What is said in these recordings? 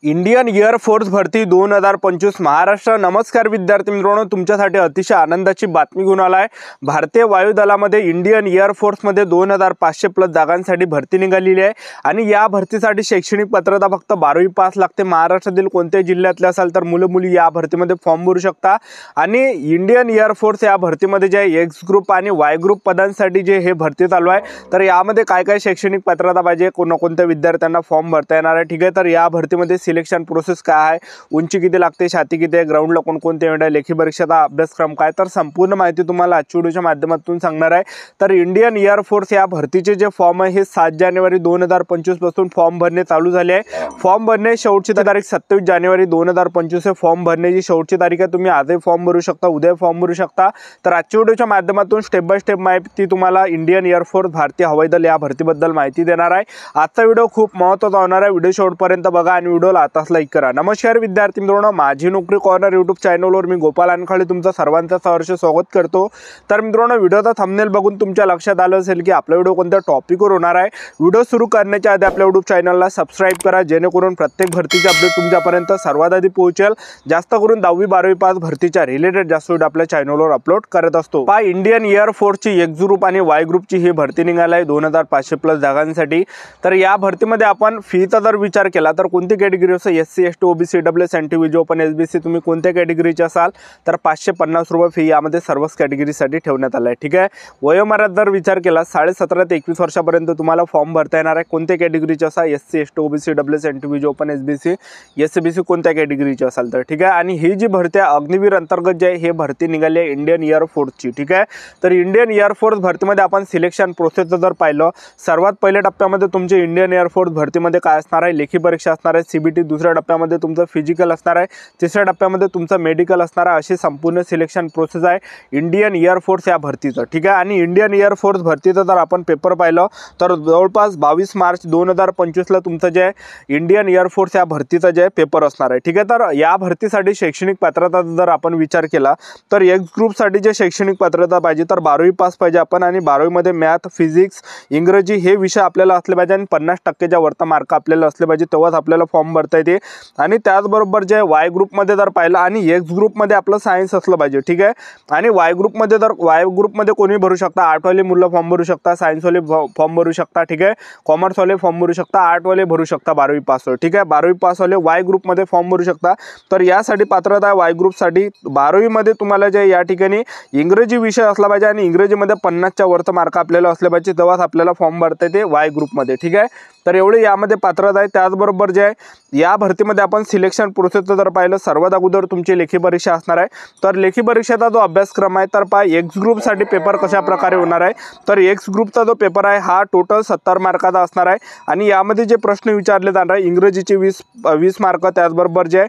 Indian air force भरती 2025 महाराष्ट्र। नमस्कार विद्यार्थी मित्रांनो, तुमच्यासाठी अतिशय आनंदाची बातमी घेऊन आला आहे। भारतीय वायुदलामध्ये इंडियन एअर फोर्समध्ये 2500 प्लस जागांसाठी भरती निघालेली आहे आणि या भरतीसाठी शैक्षणिक पात्रता फक्त 12वी पास लागते। महाराष्ट्रातील कोणत्याही जिल्ह्यातले असाल तर मुलं मुली या भरतीमध्ये फॉर्म भरू शकता। आणि इंडियन एअर फोर्स या भरतीमध्ये जे एक्स ग्रुप आणि वाय ग्रुप पदांसाठी जे हे भरती चालू आहे, तर यामध्ये काय काय शैक्षणिक पात्रता पाहिजे, कोणत्या विद्यार्थ्यांना फॉर्म भरता येणार आहे, ठीक आहे। तर या भरतीमध्ये सिलेक्शन प्रोसेस काय आहे, उंची किती लागते, छाती किती आहे, ग्राउंडला कोणकोणते इव्हेंट आहे, लेखी परीक्षेचा अभ्यासक्रम काय, तर संपूर्ण माहिती तुम्हाला आजच्या व्हिडिओच्या माध्यमातून सांगणार आहे। तर इंडियन एअर फोर्स या भरतीचे जे फॉर्म आहे हे 7 जानेवारी 2025 पासून फॉर्म भरणे चालू झाले आहे। फॉर्म भरणे शेवटची तारीख 27 जानेवारी 2025 आहे। फॉर्म भरण्याची शेवटची तारीख आहे। तुम्ही आजही फॉर्म भरू शकता, उद्या फॉर्म भरू शकता। तर आजच्या व्हिडिओच्या माध्यमातून स्टेप बाय स्टेप माहिती तुम्हाला इंडियन एअर फोर्स भारतीय हवाई दल या भरतीबद्दल माहिती देणार आहे। आजचा व्हिडिओ खूप महत्त्वाचा होणार आहे। व्हिडिओ शेवटपर्यंत बघा आणि व्हिडिओला आताच लाईक करा। नमस्कार विद्यार्थी मित्रांनो, माझी नोकरी कॉर्नर यूट्यूब चॅनलवर मी गोपाल अनखळे तुमचं सर्वांचं सहर्ष स्वागत करतो। तर मित्रांनो, व्हिडिओचा थंबनेल बघून तुमच्या लक्षात आलं असेल की आपला व्हिडिओ कोणत्या टॉपिकवर होणार आहे। व्हिडिओ सुरू करण्याच्या आधी आपल्या यूट्यूब चॅनलला सबस्क्राइब करा, जेणेकरून प्रत्येक भरतीचे अपडेट तुमच्यापर्यंत सर्वात आधी पोहोचेल। जास्त करून 10वी 12वी पास भरतीच्या रिलेटेड जास्त व्हिडिओ आपल्या चॅनलवर अपलोड करत असतो। पहा, इंडियन एअर फोर्सची एक्स ग्रुप आणि वाय ग्रुपची ही भरती निघाली आहे 2500 प्लस जागांसाठी। तर या भरतीमध्ये आपण फीचा जर विचार केला तर कोणती कॅटेगरी असं SC ST OBC EWS NTVG open SBC तुम्ही कोणत्या कॅटेगरीचे असाल तर 550 रुपये फी यामध्ये सर्वच कॅटेगरीसाठी ठेवण्यात आलं आहे, ठीक आहे। वयोमर्यादा जर विचार केला 17.5 ते 21 वर्षापर्यंत तुम्हाला फॉर्म भरता येणार आहे। कोणत्या कॅटेगरीचे असा SC ST OBC EWS NTVG open SBC SBC कोणत्या कॅटेगरीचे असाल तर, ठीक आहे। आणि ही जी भरती अग्निवीर अंतर्गत जे हे भरती निघाली आहे इंडियन एअर फोर्सची, ठीक आहे। तर इंडियन एअर फोर्स भरतीमध्ये आपण सिलेक्शन प्रोसेस जर पाहिलं, सर्वात पहिल्या टप्प्यामध्ये तुमचे इंडियन एअर फोर्स भरतीमध्ये काय असणार आहे, लेखी परीक्षा असणार आहे CBT, दुसऱ्या टप्प्यामध्ये तुमचं फिजिकल असणार आहे, तिसऱ्या टप्प्यामध्ये तुमचं मेडिकल असणार आहे। अशी संपूर्ण सिलेक्शन प्रोसेस आहे इंडियन एअर फोर्स या भरतीचं, ठीक आहे। आणि इंडियन एअर फोर्स भरतीचं जर आपण पेपर पाहिलं तर जवळपास 22 मार्च 2025 ला तुमचं जे आहे इंडियन एअर फोर्स या भरतीचा जे पेपर असणार आहे, ठीक आहे। तर या भरतीसाठी शैक्षणिक पात्रता जर आपण विचार केला तर एक्स ग्रुपसाठी जे शैक्षणिक पात्रता पाहिजे तर 12वी पास पाहिजे आपण, आणि 12वी मध्ये मॅथ, फिजिक्स, इंग्रजी हे विषय आपल्याला असले पाहिजे आणि 50% वरता मार्क आपल्याला असले पाहिजे, तेव्हाच आपल्याला फॉर्म भरता येते। आणि त्याचबरोबर जे वाय ग्रुपमध्ये जर पाहिलं आणि एक्स ग्रुपमध्ये आपलं सायन्स असलं पाहिजे, ठीक आहे। आणि वाय ग्रुपमध्ये जर वाय ग्रुपमध्ये कोणी भरू शकता, आर्टवाले मुलं फॉर्म भरू शकता, सायन्सवाले फॉर्म भरू शकता, ठीक आहे। कॉमर्सवाले फॉर्म भरू शकता, आर्टवाले भरू शकता 12वी पासवर, ठीक आहे। 12वी पासवाले वाय ग्रुपमध्ये फॉर्म भरू शकता। तर यासाठी पात्रता आहे वाय ग्रुपसाठी 12वी मध्ये तुम्हाला जे या ठिकाणी इंग्रजी विषय असला पाहिजे आणि इंग्रजीमध्ये 50च्या वरचा मार्क आपल्याला असले पाहिजे, तेव्हाच आपल्याला फॉर्म भरता येते वाय ग्रुपमध्ये, ठीक आहे। तर एवढे यामध्ये पात्रता आहे। त्याचबरोबर जे आहे या भरतीमध्ये आपण सिलेक्शन प्रोसेसचं जर पाहिलं, सर्वात अगोदर तुमची लेखी परीक्षा असणार आहे। तर लेखी परीक्षेचा जो अभ्यासक्रम आहे तर पहा एक्स ग्रुपसाठी पेपर कशा प्रकारे होणार आहे, तर एक्स ग्रुपचा जो पेपर आहे हा टोटल 70 मार्काचा असणार आहे। आणि यामध्ये जे प्रश्न विचारले जाणार आहे, इंग्रजीचे 20 मार्क, त्याचबरोबर जे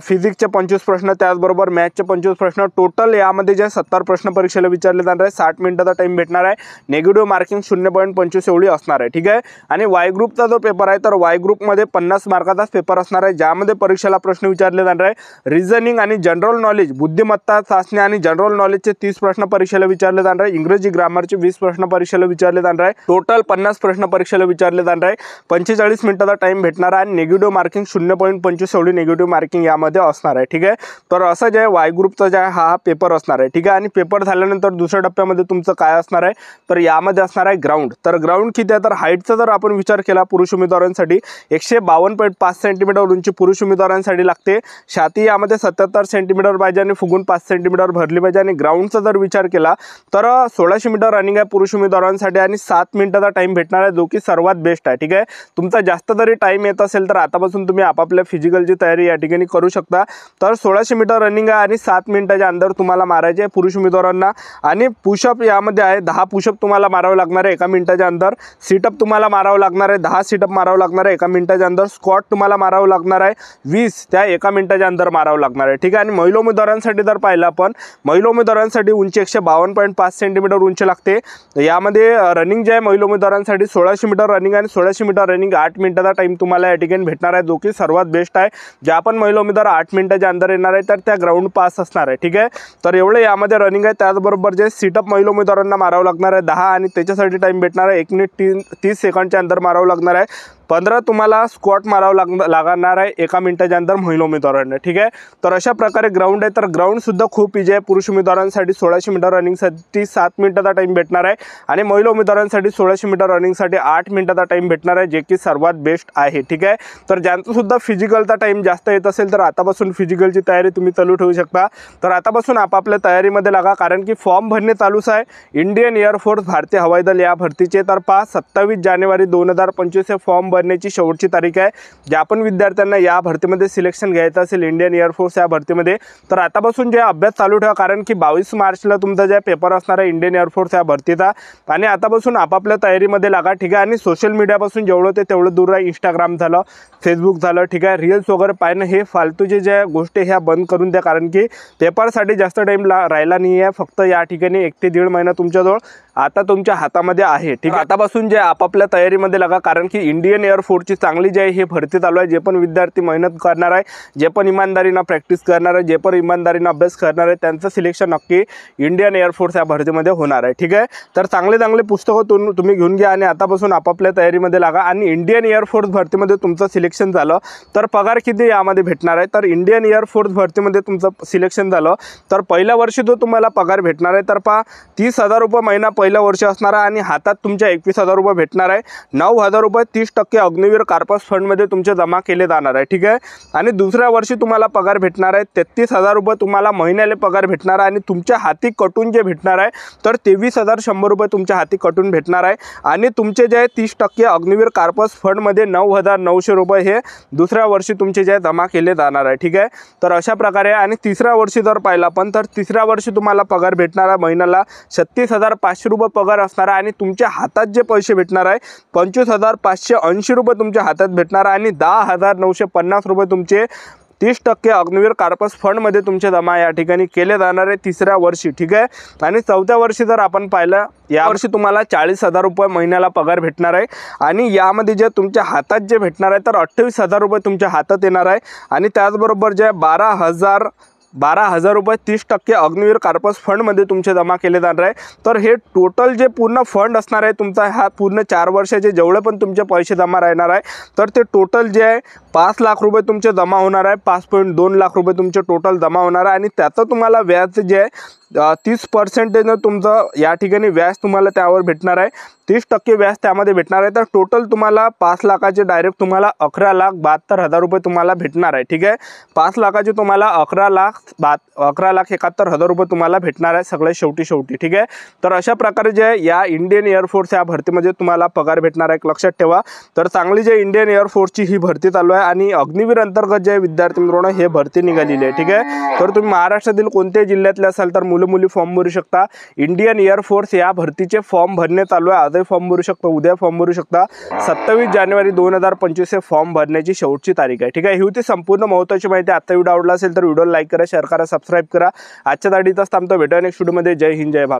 फिजिक्सचे 25 प्रश्न, त्याचबरोबर मॅथचे 25 प्रश्न, टोटल यामध्ये जे 70 प्रश्न परीक्षेला विचारले जाणार आहे। 60 मिनिटाचा टाइम भेटणार आहे। नेगेटिव्ह मार्किंग 0.25 एवढी असणार आहे, ठीक आहे। आणि वाय ग्रुपचा जो पेपर आहे तर वाय ग्रुपमध्ये 50 मार्काचाच पेपर असणार आहे, ज्यामध्ये परीक्षेला प्रश्न विचारले जाणार आहे रिझनिंग आणि जनरल नॉलेज, बुद्धिमत्ता चाचणी आणि जनरल नॉलेजचे 30 प्रश्न परीक्षेला विचारले जाणार आहे। इंग्रजी ग्रामरचे 20 प्रश्न परीक्षेला विचारले जाणार आहे। टोटल 50 प्रश्न परीक्षेला विचारले जाणार आहे। 45 मिनिटाचा टाइम भेटणार आहे आणि नेगेटिव्ह मार्किंग 0.25 एवढी नेगेटिव्ह मार्किंग यामध्ये असणार आहे, ठीक आहे। तर असं जे आहे वाय ग्रुपचा जे आहे हा पेपर असणार आहे, ठीक आहे। आणि पेपर झाल्यानंतर दुसऱ्या टप्प्यामध्ये तुमचं काय असणार आहे तर यामध्ये असणार आहे ग्राउंड। तर ग्राउंड किती आहे तर हाईटचा जर आपण विचार केला पुरुष उमेदवारांसाठी 152.5 सेंटीमीटर उंची पुरुष उमेदवारांसाठी लागते। छाती यामध्ये 77 सेंटीमीटर पाहिजे आणि फुगून 5 सेंटीमीटर भरली पाहिजे। आणि ग्राउंडचा जर विचार केला तर 1600 मीटर रनिंग आहे पुरुष उमेदवारांसाठी आणि 7 मिनिटाचा टाइम भेटणार आहे, जो की सर्वात बेस्ट आहे, ठीक आहे। तुमचा जास्त जरी टाइम येत असेल तर आतापासून तुम्ही आपापल्या फिजिकलची तयारी या ठिकाणी करू शकता। तर 1600 मीटर रनिंग आहे आणि 7 मिनिटाच्या अंदर तुम्हाला मारायचे आहे पुरुष उमेदवारांना। आणि पुशअप यामध्ये आहे 10 पुशअप तुम्हाला मारावे लागणार आहे 1 मिनिटाच्या अंदर। सीटअप तुम्हाला मारावं लागणार आहे 10 सीटअप मारावं लागणार आहे 1 मिनिटाच्या अंदर। स्क्वॉट तुम्हाला मारावं लागणार आहे 20 त्या 1 मिनिटाच्या अंदर मारावं लागणार आहे, ठीक आहे। आणि महिला उमेदवारांसाठी जर पाहिलं आपण, महिला उमेदवारांसाठी उंची 152.5 सेंटीमीटर उंची लागते। यामध्ये रनिंग जे आहे महिला उमेदवारांसाठी 1600 मीटर रनिंग आणि 1600 मीटर रनिंग 8 मिनिटाचा टाइम तुम्हाला या ठिकाणी भेटणार आहे, जो की सर्वात बेस्ट आहे। ज्या पण महिला उमेदवार 8 मिनिटाच्या अंदर येणार आहे तर त्या ग्राउंड पास असणार आहे, ठीक आहे। तर एवढे यामध्ये रनिंग आहे। त्याचबरोबर जे सीटअप महिला उमेदवारांना मारावं लागणार आहे 10 आणि त्याच्यासाठी टाइम भेटणार आहे 1 मिनिट 30 सेकंडच्या अंदर मारावं लागणार आहे। 15 तुम्हाला स्क्वॉट मारावं लागणार आहे 1 मिनिटाच्या अंतर महिला उमेदवारांना, ठीक आहे। तर अशा प्रकारे ग्राउंड आहे, तर ग्राउंड सुद्धा खूप इजी आहे। पुरुष उमेदवारांसाठी 1600 मीटर रनिंगसाठी 7 मिनिटाचा टाइम भेटणार आहे आणि महिला उमेदवारांसाठी 1600 मीटर रनिंगसाठी 8 मिनिटाचा टाइम भेटणार आहे, जे की सर्वात बेस्ट आहे, ठीक आहे। तर ज्यांचं सुद्धा फिजिकलचा टाइम जास्त येत असेल तर आतापासून फिजिकलची तयारी तुम्ही चालू ठेवू शकता। तर आतापासून आपापल्या तयारीमध्ये लागा, कारण की फॉर्म भरणे चालूच आहे। इंडियन एअरफोर्स भारतीय हवाई दल या भरतीचे तर 27 जानेवारी 2025 हे फॉर्म भरण्याची शेवटची तारीख आहे। ज्या पण विद्यार्थ्यांना या भरतीमध्ये सिलेक्शन घ्यायचं असेल इंडियन एअरफोर्स या भरतीमध्ये, तर आतापासून जे अभ्यास चालू ठेवा, कारण की 22 मार्चला तुमचा जे पेपर असणार आहे इंडियन एअरफोर्स या भरतीचा, आणि आतापासून आपापल्या तयारीमध्ये लागा, ठीक आहे। आणि सोशल मीडियापासून जेवढं ते तेवढं दूर राहा। इंस्टाग्राम झालं, फेसबुक झालं, ठीक आहे। रील्स वगैरे पाहणं हे फालतूचे ज्या गोष्टी ह्या बंद करून द्या, कारण की पेपरसाठी जास्त टाईम राहिला नाही आहे। फक्त या ठिकाणी 1 ते 1.5 महिना तुमच्याजवळ आता तुमच्या हातामध्ये आहे, ठीक आहे। आतापासून जे आपापल्या तयारीमध्ये लागा, कारण की इंडियन एअरफोर्सची चांगली जी आहे हे भरती चालू आहे। जे पण विद्यार्थी मेहनत करणार आहे, जे पण इमानदारीनं प्रॅक्टिस करणार आहे, जे पण इमानदारीनं अभ्यास करणार आहे, त्यांचं सिलेक्शन नक्की इंडियन एअरफोर्स या भरतीमध्ये होणार आहे, ठीक आहे। तर चांगले चांगले पुस्तकं तुम्ही घेऊन घ्या आणि आतापासून आपापल्या तयारीमध्ये लागा। आणि इंडियन एअरफोर्स भरतीमध्ये तुमचं सिलेक्शन झालं तर पगार किती यामध्ये भेटणार आहे, तर इंडियन एअरफोर्स भरतीमध्ये तुमचं सिलेक्शन झालं तर पहिल्या वर्षी जो तुम्हाला पगार भेटणार आहे तर 30,000 रुपये महिना पहिल्या वर्षी असणार आहे आणि हातात तुमच्या 21,000 रुपये भेटणार आहे। 9,000 रुपये 30% अग्निवीर कार्पस फंडमध्ये तुमचे जमा केले जाणार आहे, ठीक आहे। आणि दुसऱ्या वर्षी तुम्हाला पगार भेटणार आहे 33,000 रुपये तुम्हाला महिन्याला पगार भेटणार आहे आणि तुमच्या हाती कटून जे भेटणार आहे तर 23,100 रुपये तुमच्या हाती कटून भेटणार आहे। आणि तुमचे जे 30% अग्निवीर कार्पस फंडमध्ये 9,900 रुपये हे दुसऱ्या वर्षी तुमचे जे जमा केले जाणार आहे, ठीक आहे। तर अशा प्रकारे आणि तिसऱ्या वर्षी जर पाहिला पण तर तिसऱ्या वर्षी तुम्हाला पगार भेटणार आहे महिन्याला 36,500 रुपये पगार असणार आहे आणि तुमच्या हातात जे पैसे भेटणार आहे 25,580 रुपये तुमच्या हातात भेटणार आहे आणि 10,950 रुपये तुमचे 30% अग्निवीर कार्पस फंडमध्ये तुमचे जमा या ठिकाणी केले जाणार आहे तिसऱ्या वर्षी, ठीक आहे। आणि चौथ्या वर्षी जर आपण पाहिलं या वर्षी तुम्हाला 40,000 रुपये महिन्याला पगार भेटणार आहे आणि यामध्ये जे तुमच्या हातात जे भेटणार आहे तर 28,000 रुपये तुमच्या हातात येणार आहे आणि त्याचबरोबर जे 12,000 रुपये 30% अग्निवीर कार्पस फंडमध्ये तुमचे जमा केले जाणार आहे। तर हे टोटल जे पूर्ण फंड असणार आहे तुमचा हा पूर्ण 4 वर्षाचे जेवढे पण तुमचे पैसे जमा राहणार आहे तर ते टोटल जे आहे 5 लाख रुपये तुमचे जमा होणार आहे। 5.2 लाख रुपये तुमचे टोटल जमा होणार आहे आणि त्याचं तुम्हाला व्याज जे आहे 30% तुमचं या ठिकाणी व्याज तुम्हाला त्यावर भेटणार आहे। 30% व्याज त्यामध्ये भेटणार आहे। तर टोटल तुम्हाला 5 लाखाचे डायरेक्ट तुम्हाला 11,72,000 रुपये तुम्हाला भेटणार आहे, ठीक आहे। 5 लाखाचे तुम्हाला 11,71,000 रुपये तुम्हाला भेटणार आहे सगळे शेवटी, ठीक आहे। तर अशा प्रकारे जे या इंडियन एअरफोर्स या भरतीमध्ये तुम्हाला पगार भेटणार आहे, लक्षात ठेवा। तर चांगली जे इंडियन एअरफोर्सची ही भरती चालू आहे आणि अग्निवीर अंतर्गत जे विद्यार्थी मित्रांनो हे भरती निघालेली आहे, ठीक आहे। तर तुम्ही महाराष्ट्रातील कोणत्याही जिल्ह्यातले असाल तर मुली फॉर्म भरू शकता। इंडियन एअरफोर्स या भरतीचे फॉर्म भरणे चालू आहे। आजही फॉर्म भरू शकता, उद्या फॉर्म भरू शकता। 27 जानेवारी 2025 हे फॉर्म भरण्याची शेवटची तारीख आहे, ठीक आहे। ही होती संपूर्ण महत्त्वाची माहिती। आता व्हिडिओ आवडला असेल तर व्हिडिओला लाईक करा, शेअर करा, सबस्क्राईब करा। आजच्या दाढीतच थांबतो, भेटूया नेक्स्ट व्हिडिओमध्ये। जय हिंद, जय भारत।